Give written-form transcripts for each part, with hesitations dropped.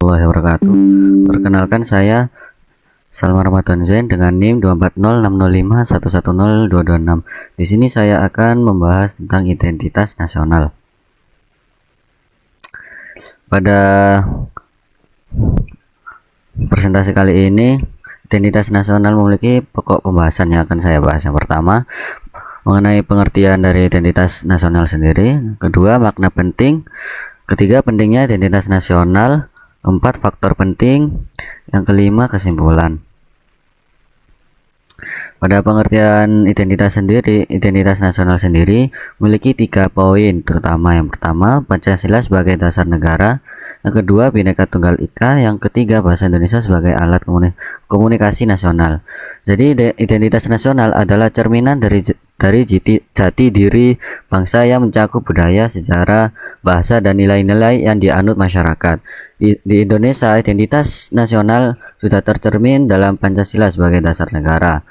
warahmatullahi wabarakatuh. Perkenalkan, saya Salman Ramadan Zain dengan NIM 240605110226. Di sini saya akan membahas tentang identitas nasional. Pada presentasi kali ini, identitas nasional memiliki pokok pembahasan yang akan saya bahas. Yang pertama, mengenai pengertian dari identitas nasional sendiri. Kedua, makna penting. Ketiga, pentingnya identitas nasional. Keempat, faktor penting. Yang kelima, kesimpulan. Pada pengertian identitas nasional sendiri memiliki 3 poin terutama. Yang pertama, Pancasila sebagai dasar negara. Yang kedua, Bhinneka Tunggal Ika. Yang ketiga, bahasa Indonesia sebagai alat komunikasi nasional. Jadi identitas nasional adalah cerminan dari jati diri bangsa yang mencakup budaya, sejarah, bahasa, dan nilai-nilai yang dianut masyarakat. Di Indonesia, identitas nasional sudah tercermin dalam Pancasila sebagai dasar negara,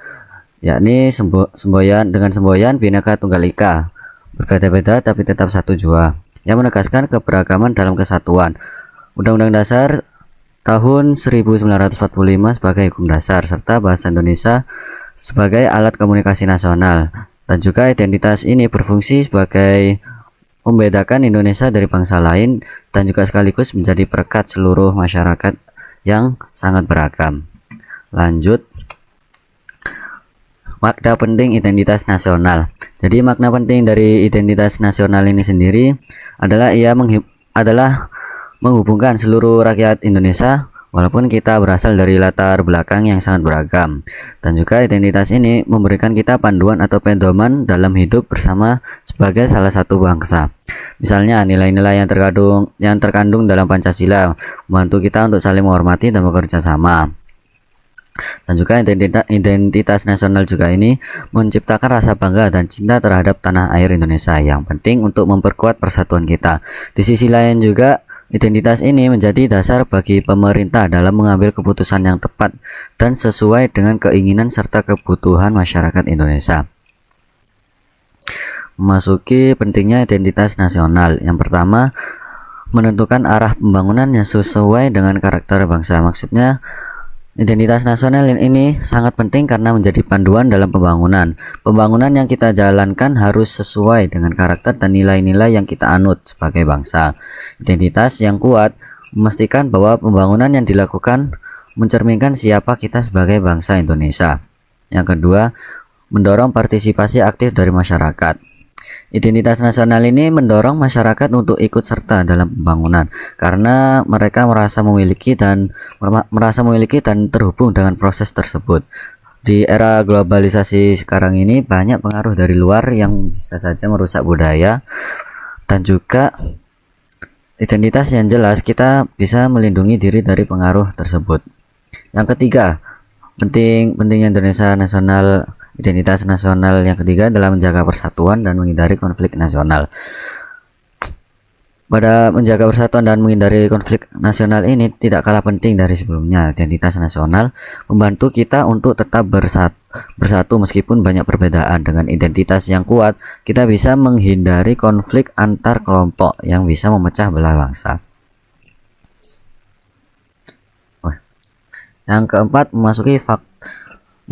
yakni semboyan Bhinneka Tunggal Ika, berbeda-beda tapi tetap satu jua, yang menegaskan keberagaman dalam kesatuan. Undang-Undang Dasar tahun 1945 sebagai hukum dasar, serta bahasa Indonesia sebagai alat komunikasi nasional. Dan juga identitas ini berfungsi sebagai membedakan Indonesia dari bangsa lain dan juga sekaligus menjadi perekat seluruh masyarakat yang sangat beragam. Lanjut, makna penting identitas nasional. Jadi makna penting dari identitas nasional ini sendiri adalah menghubungkan seluruh rakyat Indonesia walaupun kita berasal dari latar belakang yang sangat beragam. Dan juga identitas ini memberikan kita panduan atau pedoman dalam hidup bersama sebagai salah satu bangsa. Misalnya nilai-nilai yang terkandung dalam Pancasila membantu kita untuk saling menghormati dan bekerja sama. Dan juga identitas nasional juga ini menciptakan rasa bangga dan cinta terhadap tanah air Indonesia yang penting untuk memperkuat persatuan kita. Di sisi lain juga, identitas ini menjadi dasar bagi pemerintah dalam mengambil keputusan yang tepat dan sesuai dengan keinginan serta kebutuhan masyarakat Indonesia. Memasuki pentingnya identitas nasional. Yang pertama, menentukan arah pembangunan yang sesuai dengan karakter bangsa. Maksudnya, identitas nasional ini sangat penting karena menjadi panduan dalam pembangunan. Pembangunan yang kita jalankan harus sesuai dengan karakter dan nilai-nilai yang kita anut sebagai bangsa. Identitas yang kuat memastikan bahwa pembangunan yang dilakukan mencerminkan siapa kita sebagai bangsa Indonesia. Yang kedua, mendorong partisipasi aktif dari masyarakat. Identitas nasional ini mendorong masyarakat untuk ikut serta dalam pembangunan karena mereka merasa memiliki dan terhubung dengan proses tersebut. Di era globalisasi sekarang ini banyak pengaruh dari luar yang bisa saja merusak budaya, dan juga identitas yang jelas kita bisa melindungi diri dari pengaruh tersebut. Yang ketiga, pentingnya identitas nasional yang ketiga adalah menjaga persatuan dan menghindari konflik nasional. Pada menjaga persatuan dan menghindari konflik nasional ini tidak kalah penting dari sebelumnya. Identitas nasional membantu kita untuk tetap bersatu meskipun banyak perbedaan. Dengan identitas yang kuat, kita bisa menghindari konflik antar kelompok yang bisa memecah belah bangsa. Yang keempat, memasuki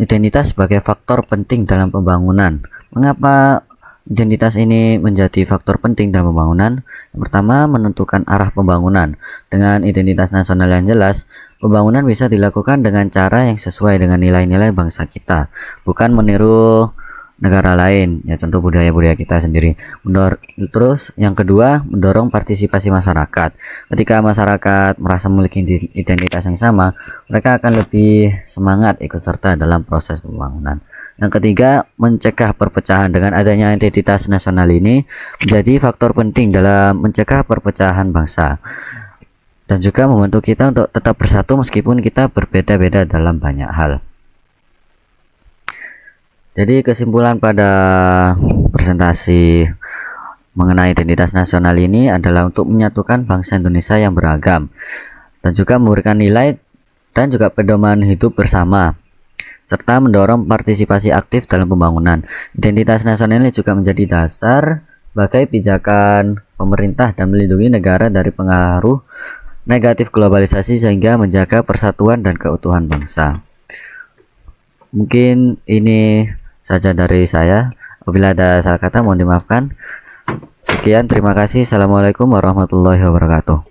identitas sebagai faktor penting dalam pembangunan. Mengapa identitas ini menjadi faktor penting dalam pembangunan? Yang pertama, menentukan arah pembangunan. Dengan identitas nasional yang jelas, pembangunan bisa dilakukan dengan cara yang sesuai dengan nilai-nilai bangsa kita, bukan meniru negara lain, ya contoh budaya-budaya kita sendiri. Terus yang kedua, mendorong partisipasi masyarakat. Ketika masyarakat merasa memiliki identitas yang sama, mereka akan lebih semangat ikut serta dalam proses pembangunan. Yang ketiga, mencegah perpecahan. Dengan adanya identitas nasional ini menjadi faktor penting dalam mencegah perpecahan bangsa dan juga membantu kita untuk tetap bersatu meskipun kita berbeda-beda dalam banyak hal. Jadi kesimpulan pada presentasi mengenai identitas nasional ini adalah untuk menyatukan bangsa Indonesia yang beragam dan juga memberikan nilai dan juga pedoman hidup bersama serta mendorong partisipasi aktif dalam pembangunan. Identitas nasional ini juga menjadi dasar sebagai pijakan pemerintah dan melindungi negara dari pengaruh negatif globalisasi sehingga menjaga persatuan dan keutuhan bangsa. Mungkin ini saja dari saya. Apabila ada salah kata mohon dimaafkan. Sekian, terima kasih. Assalamualaikum warahmatullahi wabarakatuh.